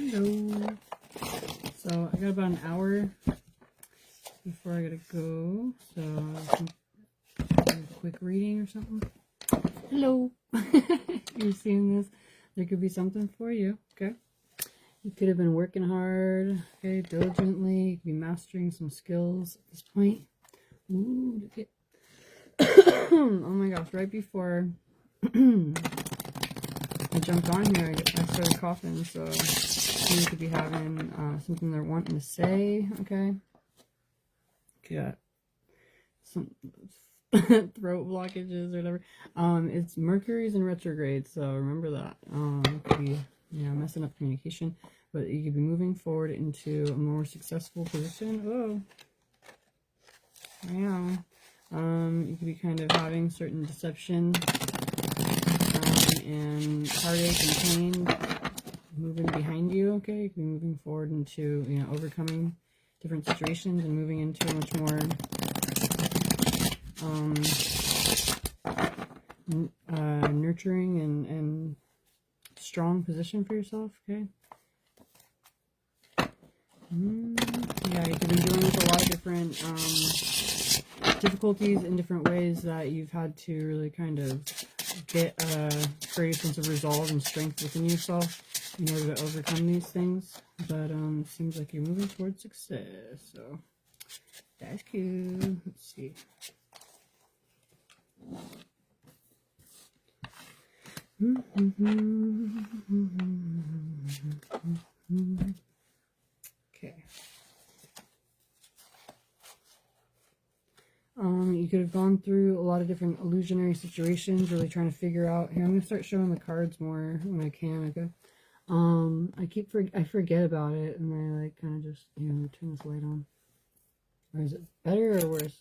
Hello. So I got about an hour before I gotta go. So I can do a quick reading or something. Hello. You're seeing this. There could be something for you. Okay. You could have been working hard, okay, diligently. You could be mastering some skills at this point. Ooh, look at oh my gosh, right before I jumped on here, I started coughing, so you could be having something they're wanting to say, okay? Got some throat blockages or whatever. It's Mercury's in retrograde, so remember that. It could be, messing up communication, but you could be moving forward into a more successful position. Oh, yeah. You could be kind of having certain deception and heartache and pain moving behind you, okay? You could be moving forward into, overcoming different situations and moving into a much more nurturing and strong position for yourself, okay? Yeah, you could be dealing with a lot of different difficulties in different ways that you've had to really kind of create a sense of resolve and strength within yourself in order to overcome these things. But it seems like you're moving towards success, so that's cool. Let's see. Okay. You could have gone through a lot of different illusionary situations, really trying to figure out. Here, I'm gonna start showing the cards more when I can. Okay. I forget about it, and I like kind of just turn this light on. Or is it better or worse?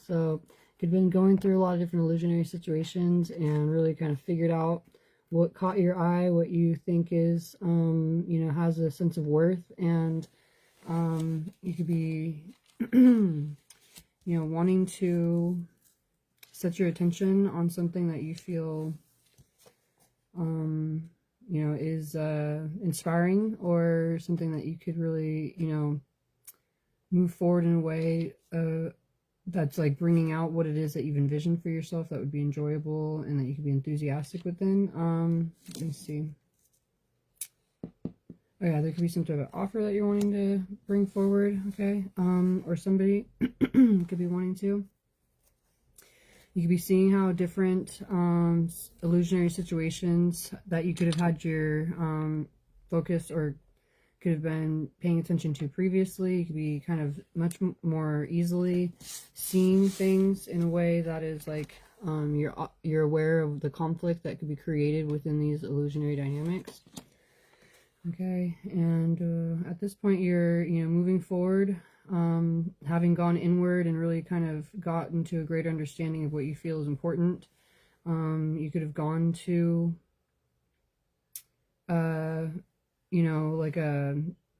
So you've been going through a lot of different illusionary situations and really kind of figured out what caught your eye, what you think is, has a sense of worth, and you could be, wanting to set your attention on something that you feel, is inspiring, or something that you could really, move forward in a way that's like bringing out what it is that you've envisioned for yourself that would be enjoyable and that you could be enthusiastic within. Let me see. Oh yeah, there could be some type of offer that you're wanting to bring forward, okay? Or somebody could be wanting to. You could be seeing how different illusionary situations that you could have had your focus or could have been paying attention to previously. You could be kind of much more easily seeing things in a way that is like you're aware of the conflict that could be created within these illusionary dynamics. Okay, and at this point you're moving forward, having gone inward and really kind of gotten to a greater understanding of what you feel is important. You could have gone to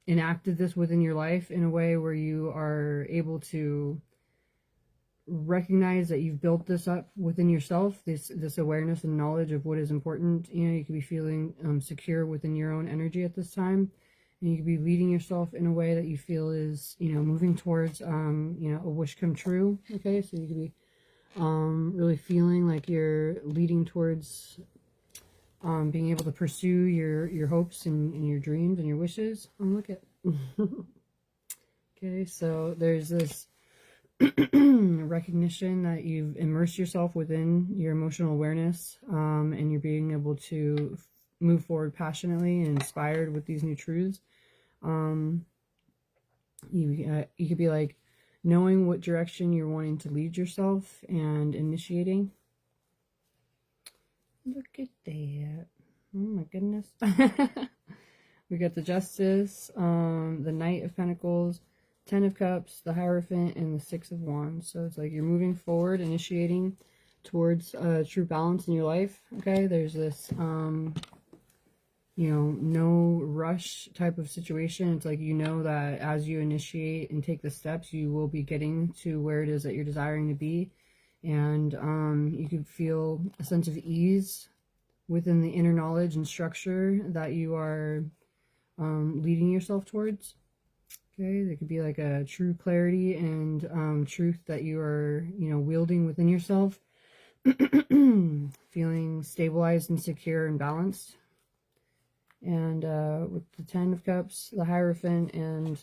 enacted this within your life in a way where you are able to recognize that you've built this up within yourself, this awareness and knowledge of what is important. You could be feeling secure within your own energy at this time, and you could be leading yourself in a way that you feel is moving towards a wish come true. Okay, so you could be really feeling like you're leading towards being able to pursue your hopes and your dreams and your wishes. Oh, look at okay, so there's this recognition that you've immersed yourself within your emotional awareness, and you're being able to move forward passionately and inspired with these new truths. You could be like knowing what direction you're wanting to lead yourself and initiating. Look at that. Oh my goodness. We got the Justice, the Knight of Pentacles, Ten of Cups, the Hierophant, and the Six of Wands. So it's like you're moving forward, initiating towards true balance in your life. Okay, there's this, no rush type of situation. It's like that as you initiate and take the steps, you will be getting to where it is that you're desiring to be. And you can feel a sense of ease within the inner knowledge and structure that you are leading yourself towards. Okay, there could be like a true clarity and truth that you are, wielding within yourself. Feeling stabilized and secure and balanced. And with the 10 of Cups, the Hierophant, and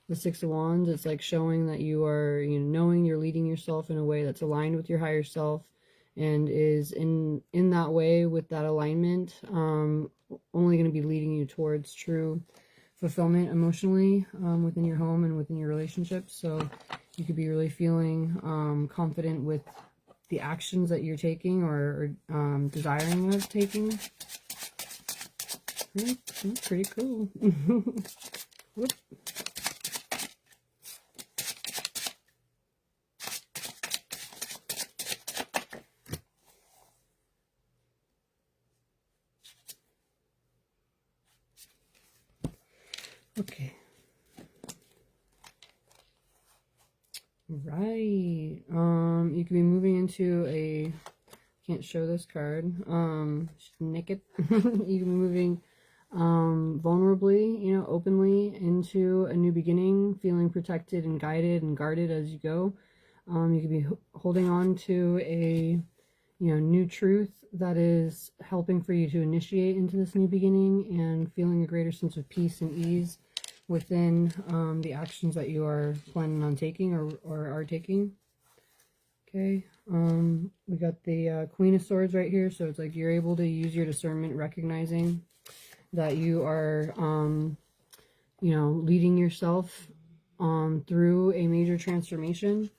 the 6 of Wands, it's like showing that you are, knowing you're leading yourself in a way that's aligned with your higher self, and is in that way, with that alignment, only going to be leading you towards true fulfillment emotionally within your home and within your relationships. So you could be really feeling confident with the actions that you're taking or desiring of taking. Pretty cool. Whoop. Okay. Right. You could be moving into a, can't show this card. Naked. You can be moving vulnerably, openly into a new beginning, feeling protected and guided and guarded as you go. You could be holding on to a, new truth that is helping for you to initiate into this new beginning, and feeling a greater sense of peace and ease within the actions that you are planning on taking or are taking. Okay, we got the Queen of Swords right here, so it's like you're able to use your discernment, recognizing that you are, leading yourself through a major transformation.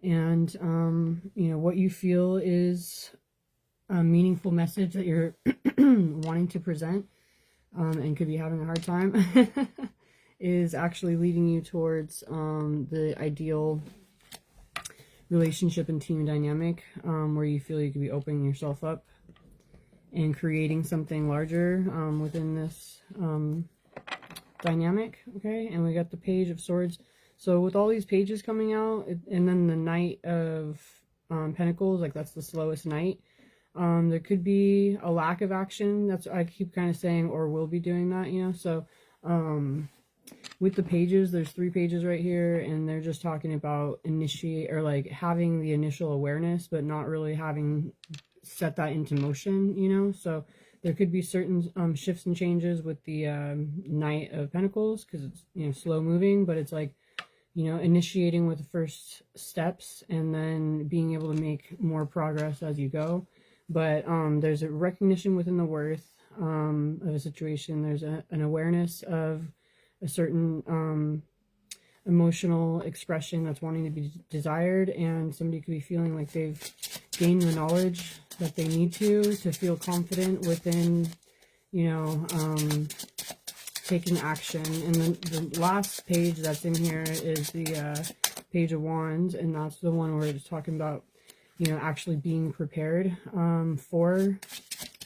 And, what you feel is a meaningful message that you're wanting to present, and could be having a hard time, is actually leading you towards the ideal relationship and team dynamic, where you feel you could be opening yourself up and creating something larger within this dynamic. Okay, and we got the Page of Swords. So with all these pages coming out, and then the Knight of Pentacles, like that's the slowest knight, there could be a lack of action. That's, I keep kind of saying, or will be doing that, so with the pages, there's 3 pages right here, and they're just talking about initiate, or like having the initial awareness, but not really having set that into motion, so there could be certain shifts and changes with the Knight of Pentacles, because it's slow moving, but it's like initiating with the first steps and then being able to make more progress as you go. But there's a recognition within the worth of a situation. There's an awareness of a certain emotional expression that's wanting to be desired, and somebody could be feeling like they've gained the knowledge that they need to feel confident within, taking action. And then the last page that's in here is the Page of Wands, and that's the one where it's talking about, actually being prepared for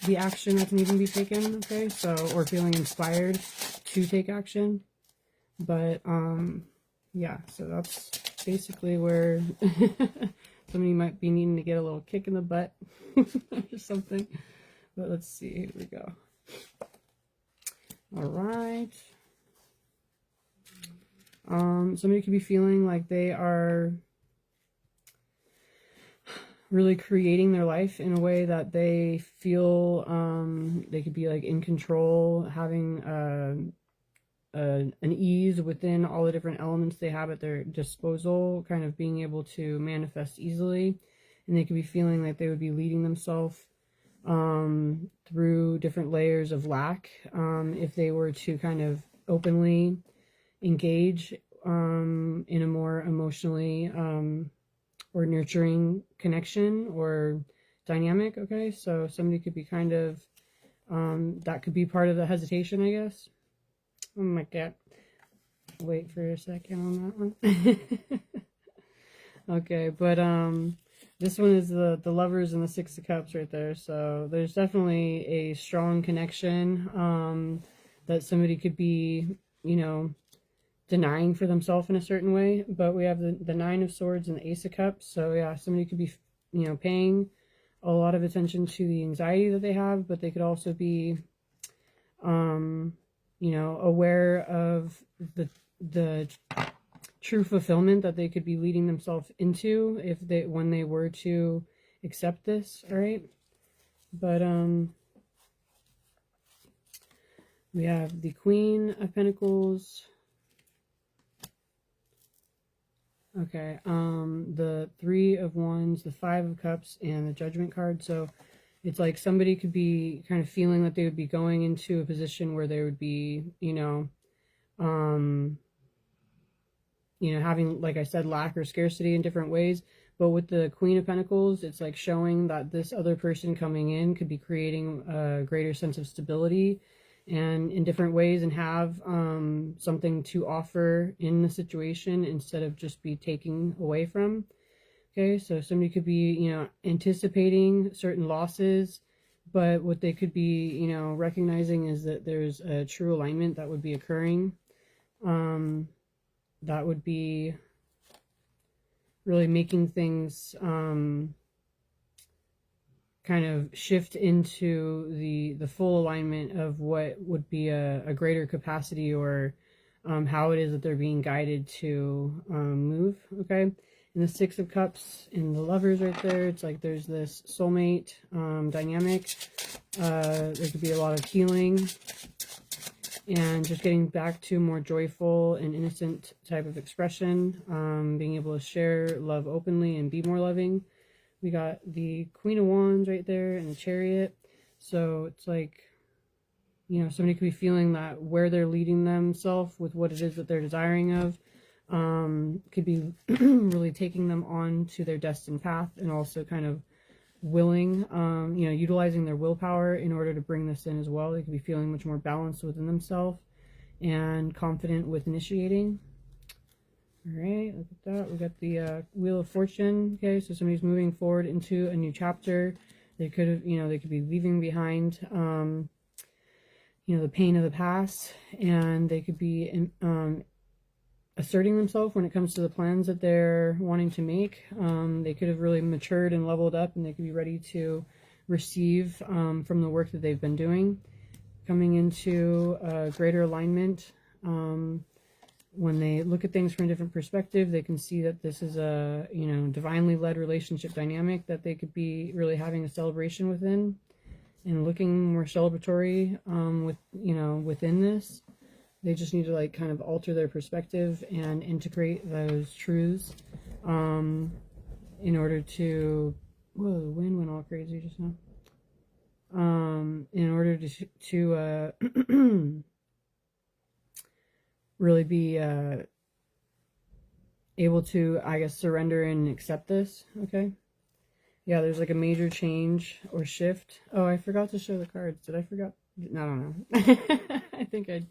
the action that's needing to be taken. Okay, so, or feeling inspired to take action. But yeah, so that's basically where somebody might be needing to get a little kick in the butt or something. But let's see, here we go. All right. Somebody could be feeling like they are really creating their life in a way that they feel they could be like in control, having an ease within all the different elements they have at their disposal, kind of being able to manifest easily. And they could be feeling like they would be leading themselves through different layers of lack, if they were to kind of openly engage in a more emotionally or nurturing connection or dynamic. Okay, so somebody could be kind of that could be part of the hesitation, I guess. Oh my god, wait for a second on that one. Okay, but this one is the Lovers and the Six of Cups right there. So there's definitely a strong connection that somebody could be, denying for themselves in a certain way. But we have the Nine of Swords and the Ace of Cups. So yeah, somebody could be, paying a lot of attention to the anxiety that they have, but they could also be, you know, aware of the true fulfillment that they could be leading themselves into if they, when they were to accept this. All right. But, we have the Queen of Pentacles. Okay. The Three of Wands, the Five of Cups, and the Judgment card. So it's like somebody could be kind of feeling that they would be going into a position where they would be, you know, having, like I said, lack or scarcity in different ways. But with the Queen of Pentacles, it's like showing that this other person coming in could be creating a greater sense of stability and in different ways, and have something to offer in the situation instead of just be taking away from. Okay, so somebody could be, you know, anticipating certain losses, but what they could be, you know, recognizing is that there's a true alignment that would be occurring. That would be really making things kind of shift into the full alignment of what would be a greater capacity, or how it is that they're being guided to move. Okay, and the Six of Cups and the Lovers right there, it's like there's this soulmate dynamic. There could be a lot of healing and just getting back to more joyful and innocent type of expression, being able to share love openly and be more loving. We got the Queen of Wands right there and the Chariot. So it's like, you know, somebody could be feeling that where they're leading themselves with what it is that they're desiring of, could be really taking them on to their destined path, and also kind of willing, you know, utilizing their willpower in order to bring this in as well. They could be feeling much more balanced within themselves and confident with initiating. All right, look at that. We got the Wheel of Fortune. Okay, so somebody's moving forward into a new chapter. They could have, you know, they could be leaving behind, you know, the pain of the past, and they could be asserting themselves when it comes to the plans that they're wanting to make. They could have really matured and leveled up, and they could be ready to receive from the work that they've been doing, coming into a greater alignment. When they look at things from a different perspective, they can see that this is a, you know, divinely led relationship dynamic that they could be really having a celebration within, and looking more celebratory with, you know, within this. They just need to like kind of alter their perspective and integrate those truths in order to, whoa, the wind went all crazy just now. In order to really be able to, I guess, surrender and accept this. Okay. Yeah, there's like a major change or shift. Oh, I forgot to show the cards. Did I forget? I don't know. I think I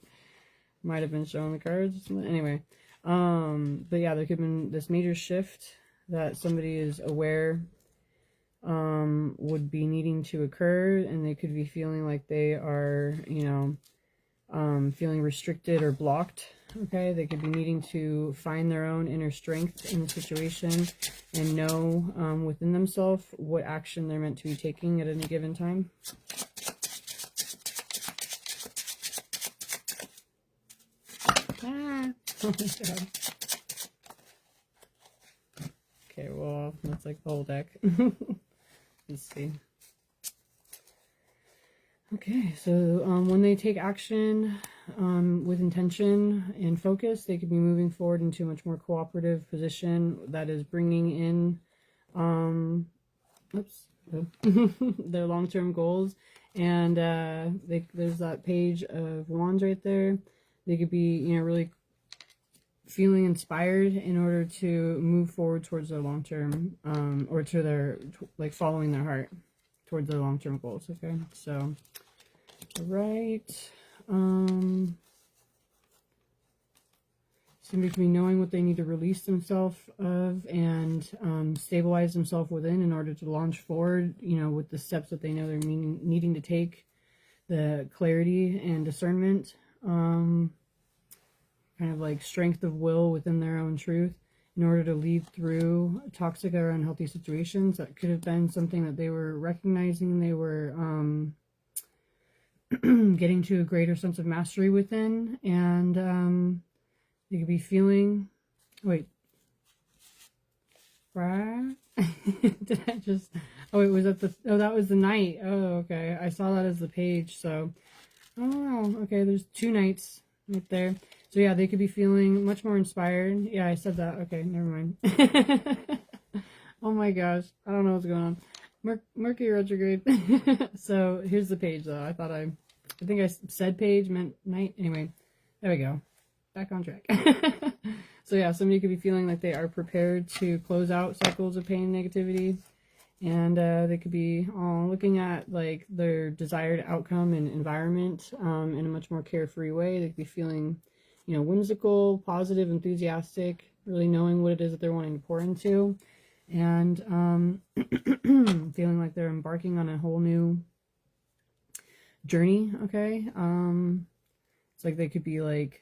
might have been showing the cards. Anyway, but yeah, there could have been this major shift that somebody is aware would be needing to occur, and they could be feeling like they are, you know, feeling restricted or blocked. Okay, they could be needing to find their own inner strength in the situation and know within themselves what action they're meant to be taking at any given time. Ah! Oh my god. Okay, well, that's like the whole deck. Let's see. Okay, so when they take action with intention and focus, they could be moving forward into a much more cooperative position that is bringing in their long-term goals. And there's that Page of Wands right there. They could be, you know, really feeling inspired in order to move forward towards their long-term, or to their, like, following their heart towards their long-term goals. Okay, so all right, somebody can be knowing what they need to release themselves of and stabilize themselves within in order to launch forward, you know, with the steps that they know they're needing to take, the clarity and discernment, kind of like strength of will within their own truth, in order to lead through toxic or unhealthy situations. That could have been something that they were recognizing. They were getting to a greater sense of mastery within, and they could be feeling, wait, did I just, oh, it was at the, oh, that was the knight. Oh, okay, I saw that as the page. So, oh wow, okay, there's 2 knights right there. So yeah, they could be feeling much more inspired. Yeah, I said that. Okay, never mind. Oh my gosh, I don't know what's going on. Mercury retrograde. So here's the page though. I think I said page meant night. Anyway, there we go. Back on track. So yeah, somebody could be feeling like they are prepared to close out cycles of pain and negativity. And they could be looking at like their desired outcome and environment in a much more carefree way. They could be feeling, you know, whimsical, positive, enthusiastic, really knowing what it is that they're wanting to pour into. And feeling like they're embarking on a whole new journey, okay? It's like they could be like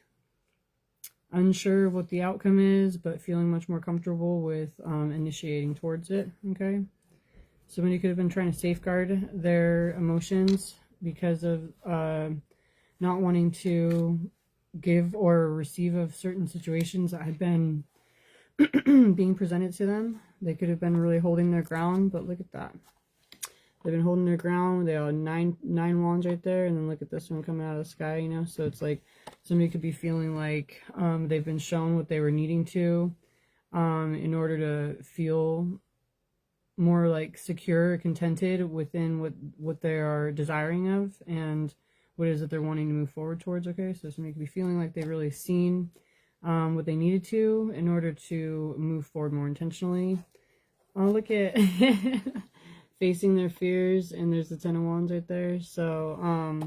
unsure of what the outcome is, but feeling much more comfortable with initiating towards it, okay? Somebody could have been trying to safeguard their emotions because of not wanting to give or receive of certain situations that had been being presented to them. They could have been really holding their ground, but look at that. They've been holding their ground. They have nine wands right there, and then look at this one coming out of the sky, you know? So it's like somebody could be feeling like they've been shown what they were needing to in order to feel more like secure, contented within what they are desiring of and what it is that they're wanting to move forward towards, okay? So somebody could be feeling like they've really seen what they needed to in order to move forward more intentionally. Oh, look at facing their fears, and there's the 10 of Wands right there. So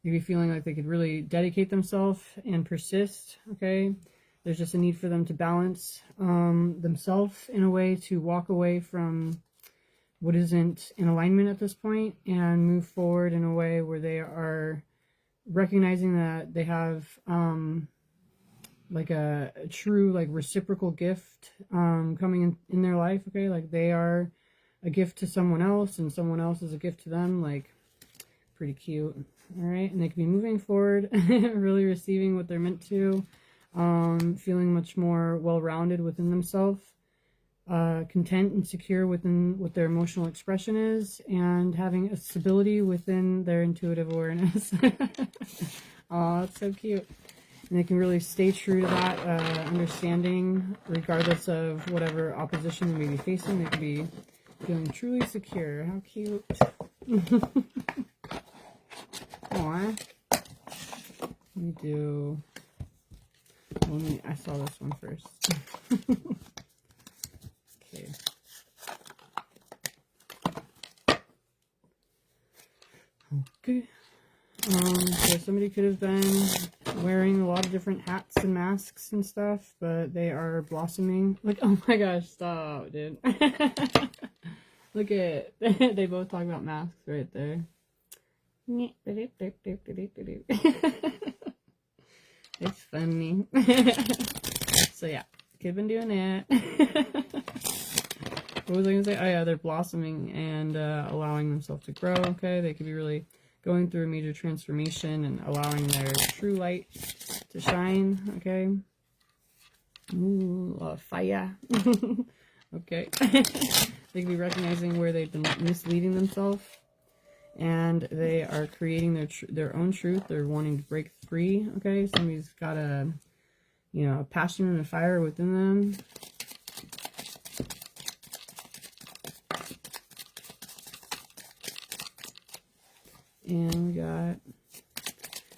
you'd be feeling like they could really dedicate themselves and persist, okay? There's just a need for them to balance themselves in a way to walk away from what isn't in alignment at this point and move forward in a way where they are recognizing that they have like a true like reciprocal gift coming in their life, okay? Like they are a gift to someone else and someone else is a gift to them. Like pretty cute. All right, and they could be moving forward really receiving what they're meant to, feeling much more well-rounded within themselves, content and secure within what their emotional expression is, and having a stability within their intuitive awareness. Oh, that's so cute. And they can really stay true to that understanding regardless of whatever opposition they may be facing. They can be feeling truly secure. How cute. Aw. Let me do... I saw this one first. Okay. Okay. So somebody could have been wearing a lot of different hats and masks and stuff, but they are blossoming. Like, oh my gosh, stop, dude. Look at, they both talk about masks right there. It's funny. So yeah, could have been doing that. What was I gonna say? Oh yeah, they're blossoming and allowing themselves to grow, okay? They could be really going through a major transformation and allowing their true light to shine, okay? Ooh, fire. Okay. They could be recognizing where they've been misleading themselves, and they are creating their own truth. They're wanting to break free, okay? Somebody's got a, you know, a passion and a fire within them. And we got,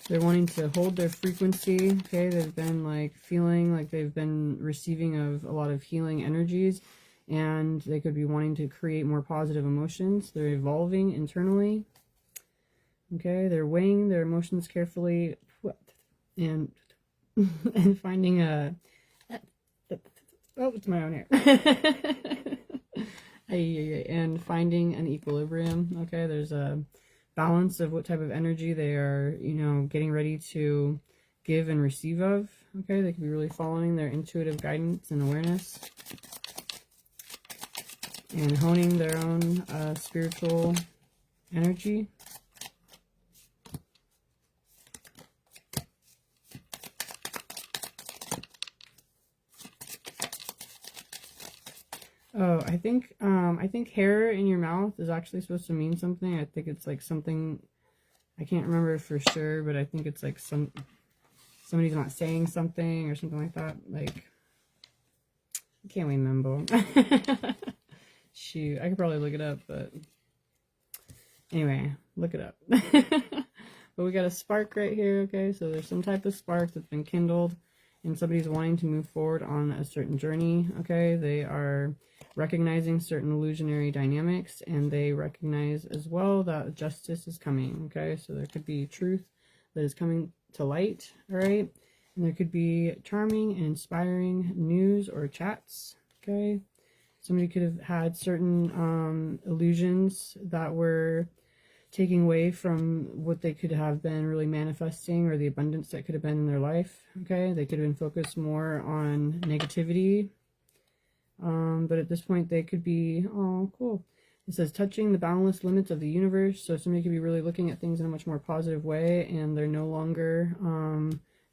they're wanting to hold their frequency, okay? They've been like feeling like they've been receiving of a lot of healing energies, and they could be wanting to create more positive emotions. They're evolving internally, okay? They're weighing their emotions carefully and finding a, oh, it's my own hair. And finding an equilibrium, okay? There's a balance of what type of energy they are, you know, getting ready to give and receive of, Okay, they could be really following their intuitive guidance and awareness and honing their own spiritual energy. Oh, I think hair in your mouth is actually supposed to mean something. I think it's like something, I can't remember for sure, but I think it's like somebody's not saying something or something like that. Like, I can't remember. Shoot, I could probably look it up, but anyway, look it up. But we got a spark right here, okay? So there's some type of spark that's been kindled and somebody's wanting to move forward on a certain journey, okay? They are recognizing certain illusionary dynamics, and they recognize as well that justice is coming, okay? So there could be truth that is coming to light, all right? And there could be charming and inspiring news or chats, okay? Somebody could have had certain illusions that were taking away from what they could have been really manifesting, or the abundance that could have been in their life, okay? They could have been focused more on negativity. But at this point, they could be, oh, cool. It says, touching the boundless limits of the universe. So somebody could be really looking at things in a much more positive way, and they're no longer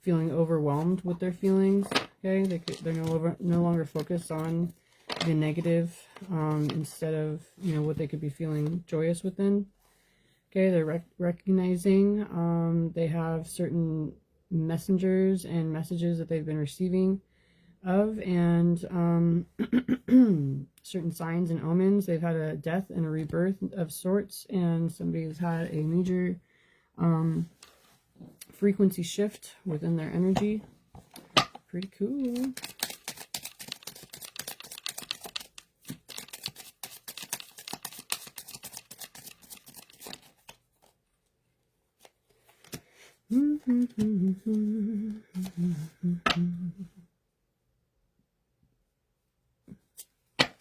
feeling overwhelmed with their feelings, okay? They're no longer focused on the negative instead of, you know, what they could be feeling joyous within. Okay, they're recognizing they have certain messengers and messages that they've been receiving of, and certain signs and omens. They've had a death and a rebirth of sorts, and somebody's had a major frequency shift within their energy. Pretty cool.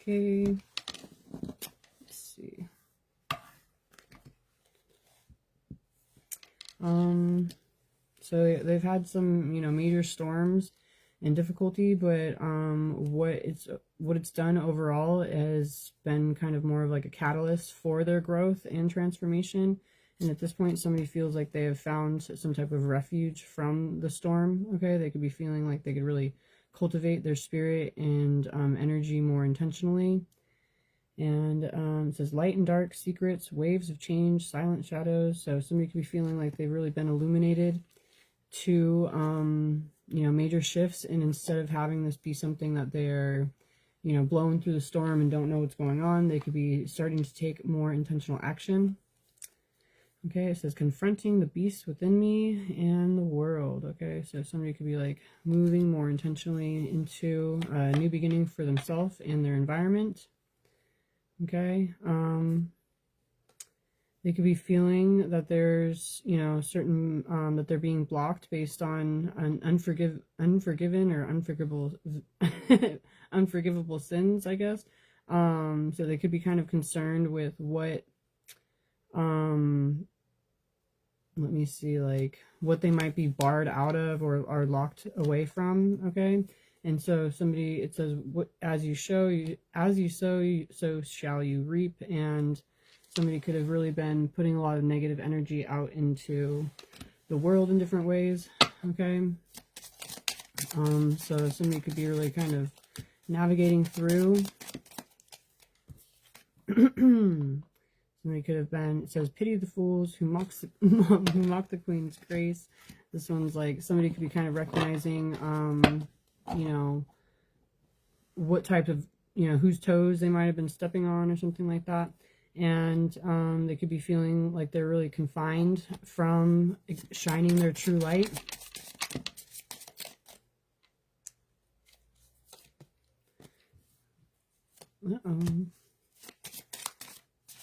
Okay, let's see. So they've had some, you know, major storms and difficulty, but what it's done overall has been kind of more of like a catalyst for their growth and transformation. And at this point, somebody feels like they have found some type of refuge from the storm. Okay, they could be feeling like they could really cultivate their spirit and energy more intentionally. And it says light and dark, secrets, waves of change, silent shadows. So somebody could be feeling like they've really been illuminated to, you know, major shifts. And instead of having this be something that they're, you know, blowing through the storm and don't know what's going on, they could be starting to take more intentional action. Okay, it says confronting the beast within me and the world. Okay, so somebody could be like moving more intentionally into a new beginning for themselves and their environment. Okay, they could be feeling that there's, you know, certain that they're being blocked based on an unforgiven or unforgivable sins, I guess. So they could be kind of concerned with what let me see, like what they might be barred out of or are locked away from. Okay, and so somebody, it says, what as you sow, so shall you reap. And somebody could have really been putting a lot of negative energy out into the world in different ways. Okay, so somebody could be really kind of navigating through. Somebody could have been, it says, pity the fools who mock the queen's grace. This one's like, somebody could be kind of recognizing, you know, what type of, you know, whose toes they might have been stepping on or something like that. And they could be feeling like they're really confined from shining their true light.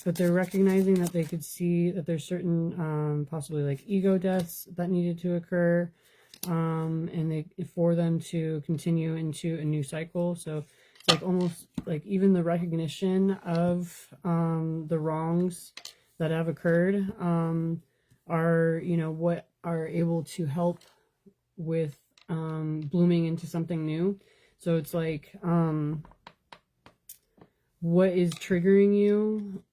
But they're recognizing that they could see that there's certain possibly like ego deaths that needed to occur, and for them to continue into a new cycle. So it's like almost like even the recognition of the wrongs that have occurred are, you know, what are able to help with blooming into something new. So it's like, what is triggering you,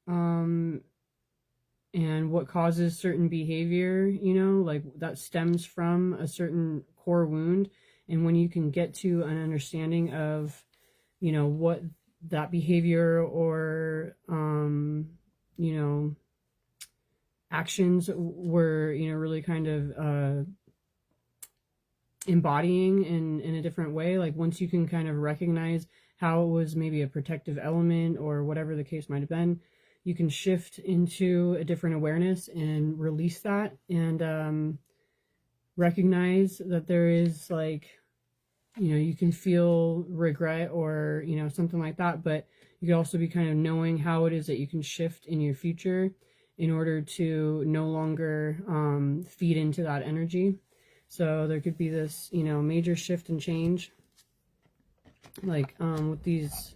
and what causes certain behavior, you know, like that stems from a certain core wound. And when you can get to an understanding of, you know, what that behavior or, you know, actions were, you know, really kind of embodying in a different way. Like once you can kind of recognize how it was maybe a protective element or whatever the case might have been, you can shift into a different awareness and release that, and recognize that there is, like, you know, you can feel regret or, you know, something like that, but you could also be kind of knowing how it is that you can shift in your future in order to no longer feed into that energy. So there could be this, you know, major shift and change, like with these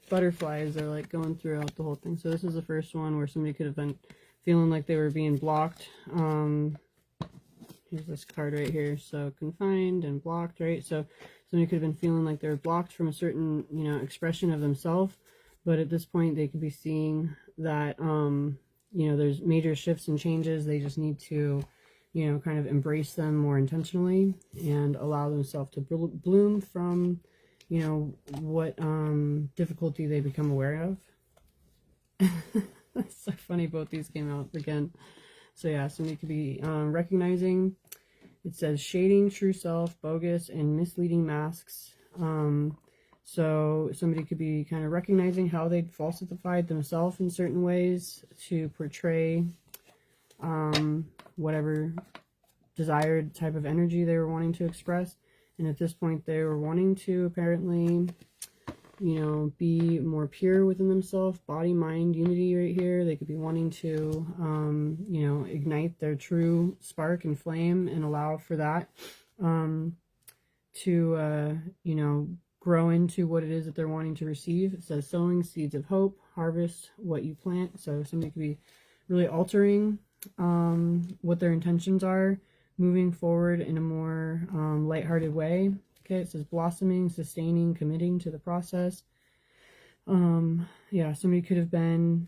butterflies, they're like going throughout the whole thing. So this is the first one where somebody could have been feeling like they were being blocked. Here's this card right here. So confined and blocked, right? So somebody could have been feeling like they were blocked from a certain, you know, expression of themselves. But at this point, they could be seeing that, you know, there's major shifts and changes. They just need to, you know, kind of embrace them more intentionally and allow themselves to bloom from, you know, what difficulty they become aware of. That's so funny. Both these came out again. So yeah, somebody could be recognizing, it says shading, true self, bogus, and misleading masks. So somebody could be kind of recognizing how they'd falsified themselves in certain ways to portray whatever desired type of energy they were wanting to express. And at this point, they were wanting to apparently, you know, be more pure within themselves, body, mind, unity right here. They could be wanting to, you know, ignite their true spark and flame and allow for that to, you know, grow into what it is that they're wanting to receive. It says sowing seeds of hope, harvest what you plant. So somebody could be really altering what their intentions are, moving forward in a more lighthearted way. Okay, it says blossoming, sustaining, committing to the process. Yeah, somebody could have been,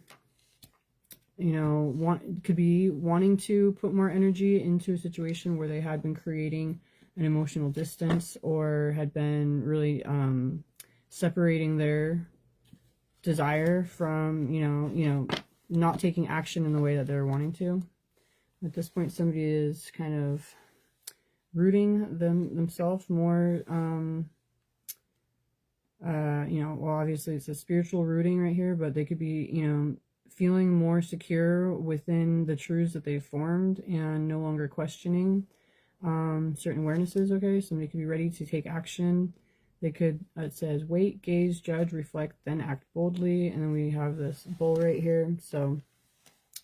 you know, could be wanting to put more energy into a situation where they had been creating an emotional distance or had been really separating their desire from, you know, not taking action in the way that they're wanting to. At this point, somebody is kind of rooting themselves more, you know, well, obviously it's a spiritual rooting right here, but they could be, you know, feeling more secure within the truths that they've formed and no longer questioning certain awarenesses. Okay, somebody could be ready to take action. They could, it says wait, gaze, judge, reflect, then act boldly. And then we have this bull right here. So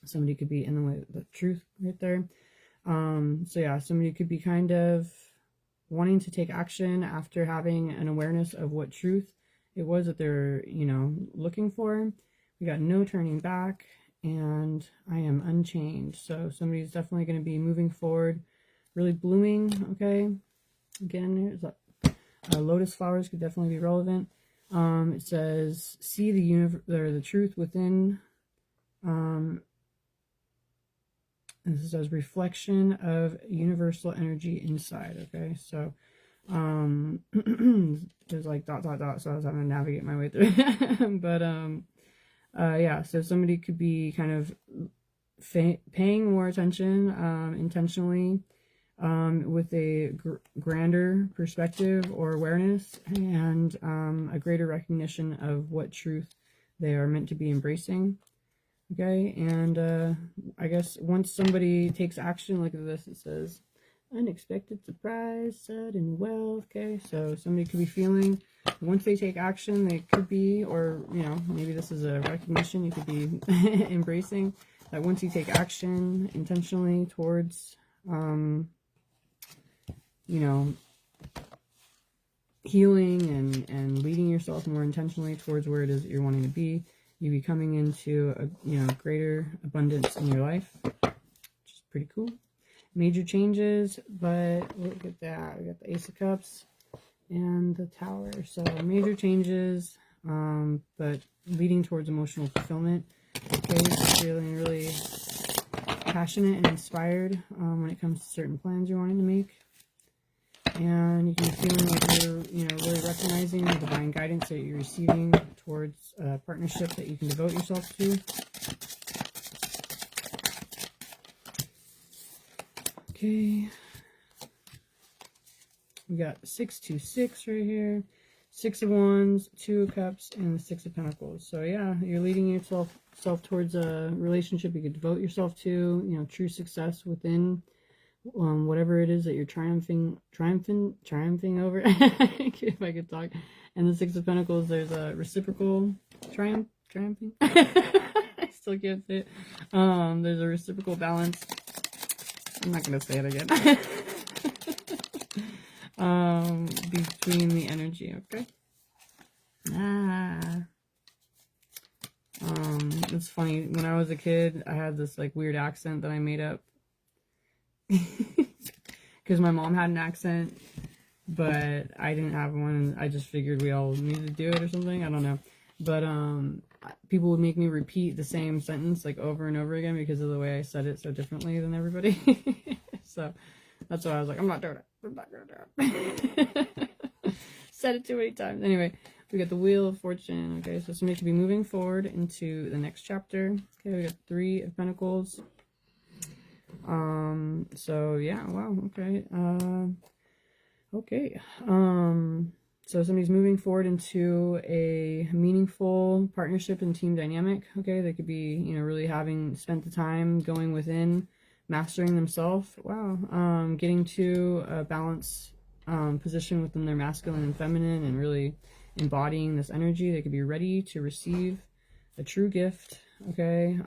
somebody could be in the way of the truth right there. So yeah, somebody could be kind of wanting to take action after having an awareness of what truth it was that they're, you know, looking for. We got no turning back, and I am unchanged. So somebody's definitely going to be moving forward, really blooming. Okay, again, there's lotus flowers could definitely be relevant. It says see the truth within. And this says reflection of universal energy inside. Okay, so there's like ... so I was having to navigate my way through. But yeah, so somebody could be kind of paying more attention intentionally with a grander perspective or awareness, and a greater recognition of what truth they are meant to be embracing. Okay, and I guess once somebody takes action, look at this, it says unexpected surprise, sudden wealth. Okay, so somebody could be feeling once they take action, they could be, or, you know, maybe this is a recognition you could be embracing, that once you take action intentionally towards, you know, healing and leading yourself more intentionally towards where it is that you're wanting to be, you be coming into a, you know, greater abundance in your life, which is pretty cool. major changes, but look at that. We got the Ace of Cups and the Tower. So major changes, but leading towards emotional fulfillment. Okay, so feeling really passionate and inspired when it comes to certain plans you're wanting to make. And you can be feeling like you're, really recognizing the divine guidance that you're receiving towards a partnership that you can devote yourself to. Okay. We got 626 right here. 6 of Wands, 2 of Cups, and the 6 of Pentacles. So yeah, you're leading yourself towards a relationship you could devote yourself to, true success within whatever it is that you're triumphing over. If I could talk. And the 6 of Pentacles, there's a reciprocal triumphing. I still can't say it. There's a reciprocal balance. I'm not gonna say it again. Between the energy, okay? It's funny, when I was a kid, I had this like weird accent that I made up because my mom had an accent, but I didn't have one. I just figured we all needed to do it or something. I don't know, but people would make me repeat the same sentence like over and over again because of the way I said it so differently than everybody. So that's why I was like, I'm not doing it. I'm not gonna do it. Said it too many times. Anyway, we got the Wheel of Fortune. Okay, so somebody could be moving forward into the next chapter. Okay, we got 3 of Pentacles. So yeah, wow, okay. Okay. So somebody's moving forward into a meaningful partnership and team dynamic. Okay, they could be, really having spent the time going within, mastering themselves. Wow. Getting to a balance position within their masculine and feminine and really embodying this energy. They could be ready to receive a true gift. Okay.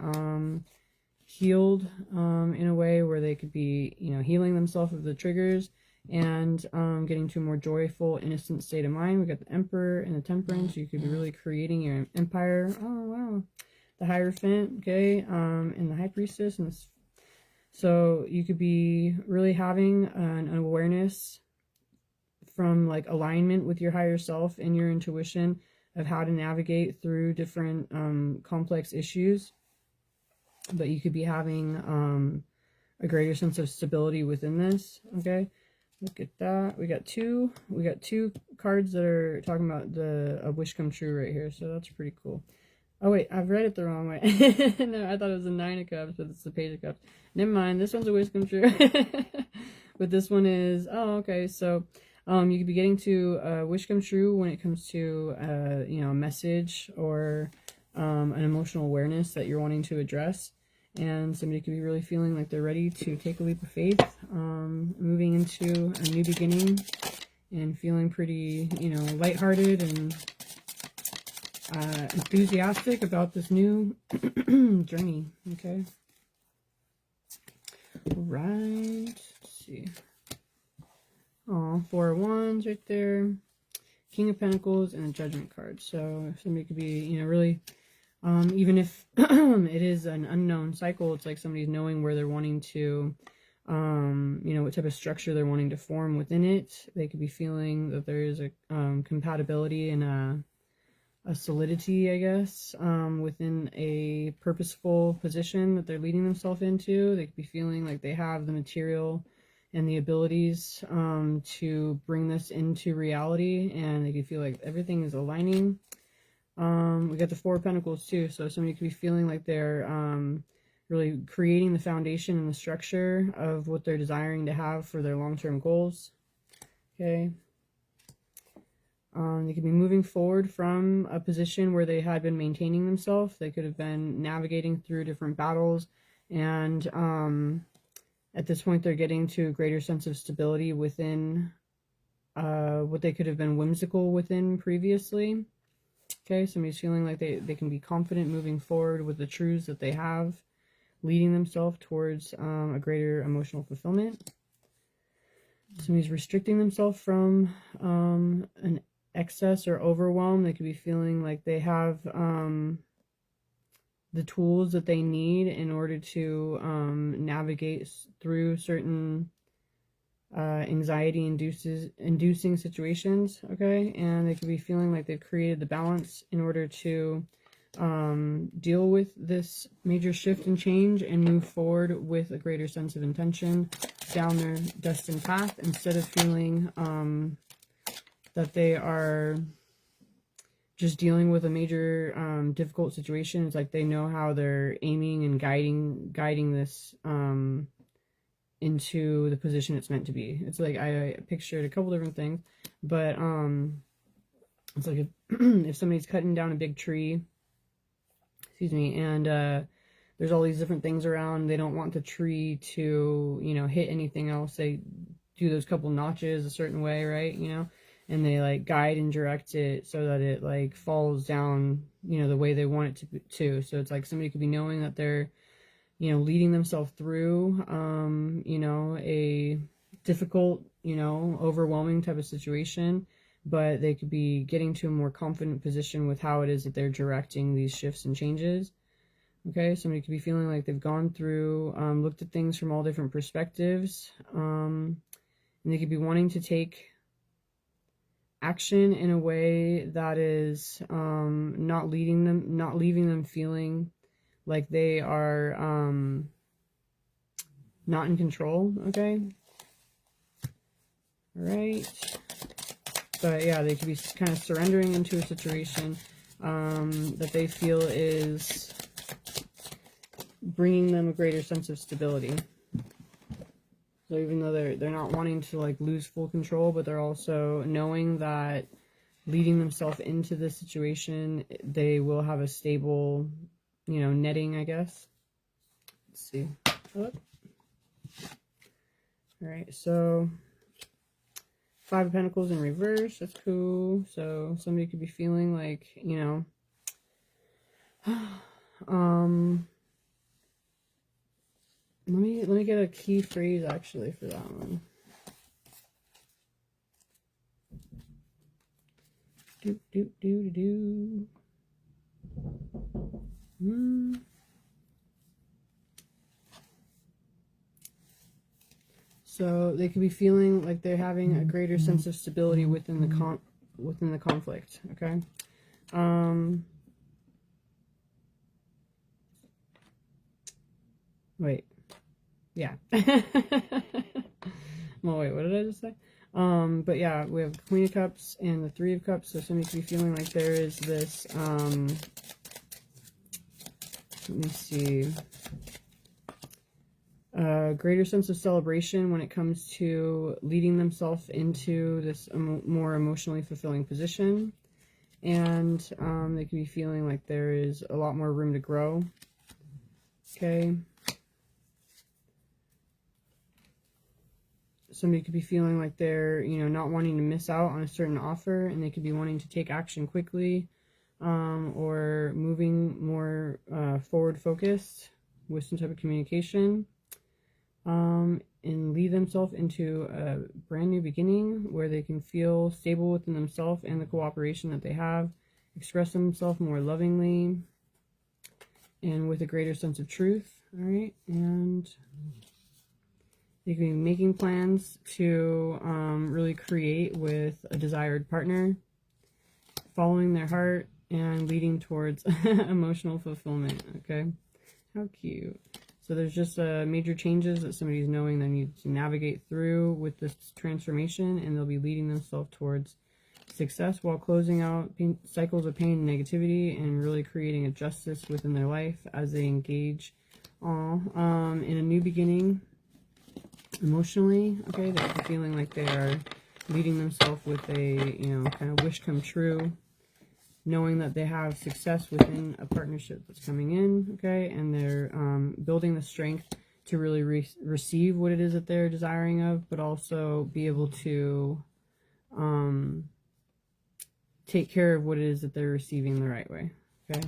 Healed in a way where they could be, healing themselves of the triggers and getting to a more joyful, innocent state of mind. We got the Emperor and the Temperance. You could be really creating your empire. Oh, wow. The Hierophant, okay, and the High Priestess. And this. So you could be really having an awareness from like alignment with your higher self and your intuition of how to navigate through different complex issues. But you could be having a greater sense of stability within this. Okay, look at that. We got two cards that are talking about a wish come true right here. So that's pretty cool. Oh wait, I've read it the wrong way. No, I thought it was a 9 of Cups, but it's the Page of Cups. Never mind. This one's a wish come true. But this one is, oh, okay. So you could be getting to a wish come true when it comes to a message or an emotional awareness that you're wanting to address. And somebody could be really feeling like they're ready to take a leap of faith, moving into a new beginning and feeling pretty, lighthearted and enthusiastic about this new journey. Okay. All right. Let's see. Oh, 4 of Wands right there. King of Pentacles and a Judgment card. So somebody could be, really... even if it is an unknown cycle, it's like somebody's knowing where they're wanting to, what type of structure they're wanting to form within it. They could be feeling that there is a compatibility and a solidity, I guess, within a purposeful position that they're leading themselves into. They could be feeling like they have the material and the abilities to bring this into reality, and they could feel like everything is aligning. We got the 4 of Pentacles too, so somebody could be feeling like they're really creating the foundation and the structure of what they're desiring to have for their long-term goals. Okay. They could be moving forward from a position where they had been maintaining themselves. They could have been navigating through different battles, and at this point they're getting to a greater sense of stability within what they could have been whimsical within previously. Okay, somebody's feeling like they can be confident moving forward with the truths that they have, leading themselves towards a greater emotional fulfillment. Somebody's restricting themselves from an excess or overwhelm. They could be feeling like they have the the tools that they need in order to navigate through certain anxiety inducing situations, okay? And they could be feeling like they've created the balance in order to deal with this major shift and change and move forward with a greater sense of intention down their destined path, instead of feeling that they are just dealing with a major difficult situation. It's like they know how they're aiming and guiding this into the position it's meant to be. It's like I pictured a couple different things, but it's like if somebody's cutting down a big tree, excuse me, and there's all these different things around, they don't want the tree to, you know, hit anything else. They do those couple notches a certain way, right? You know, and they like guide and direct it so that it like falls down, you know, the way they want it to. So it's like somebody could be knowing that they're, you know, leading themselves through, you know, a difficult, you know, overwhelming type of situation, but they could be getting to a more confident position with how it is that they're directing these shifts and changes. Okay, somebody could be feeling like they've gone through, looked at things from all different perspectives, and they could be wanting to take action in a way that is not leaving them feeling like they are not in control. Okay, all right. But yeah, they could be kind of surrendering into a situation that they feel is bringing them a greater sense of stability. So even though they're not wanting to like lose full control, but they're also knowing that leading themselves into this situation, they will have a stable, you know, netting, I guess. Let's see. All right, so 5 of Pentacles in reverse. That's cool. So somebody could be feeling like, you know, let me get a key phrase actually for that one. So they could be feeling like they're having a greater sense of stability within the conflict. Okay. Wait. Yeah. Well, wait, what did I just say? But yeah, we have Queen of Cups and the Three of Cups. So somebody could be feeling like there is this, let me see, greater sense of celebration when it comes to leading themselves into this more emotionally fulfilling position. And they could be feeling like there is a lot more room to grow. Okay. Somebody could be feeling like they're, you know, not wanting to miss out on a certain offer, and they could be wanting to take action quickly, or moving more forward focused with some type of communication, and lead themselves into a brand new beginning where they can feel stable within themselves and the cooperation that they have, express themselves more lovingly and with a greater sense of truth. All right, and they can be making plans to really create with a desired partner, following their heart, and leading towards emotional fulfillment. Okay, how cute. So there's just major changes that somebody's knowing they need to navigate through with this transformation, and they'll be leading themselves towards success while closing out cycles of pain and negativity and really creating a justice within their life as they engage in a new beginning emotionally. Okay, they're feeling like they are leading themselves with a, you know, kind of wish come true, knowing that they have success within a partnership that's coming in. Okay, and they're building the strength to really receive what it is that they're desiring of, but also be able to take care of what it is that they're receiving the right way. Okay,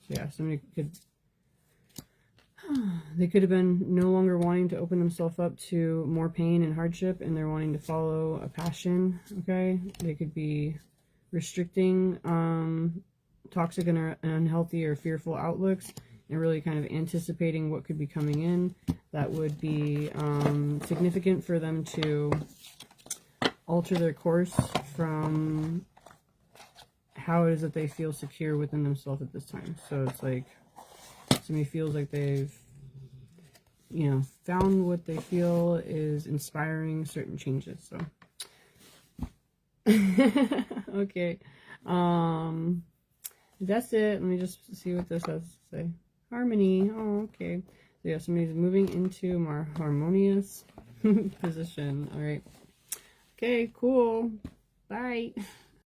so yeah, somebody could, they could have been no longer wanting to open themselves up to more pain and hardship, and they're wanting to follow a passion. Okay, they could be restricting toxic and unhealthy or fearful outlooks, and really kind of anticipating what could be coming in that would be significant for them to alter their course from how it is that they feel secure within themselves at this time. So it's like somebody feels like they've, you know, found what they feel is inspiring certain changes. So okay, that's it. Let me just see what this has to say. Harmony. Oh, okay. So yeah, somebody's moving into a more harmonious position. All right. Okay, cool. Bye.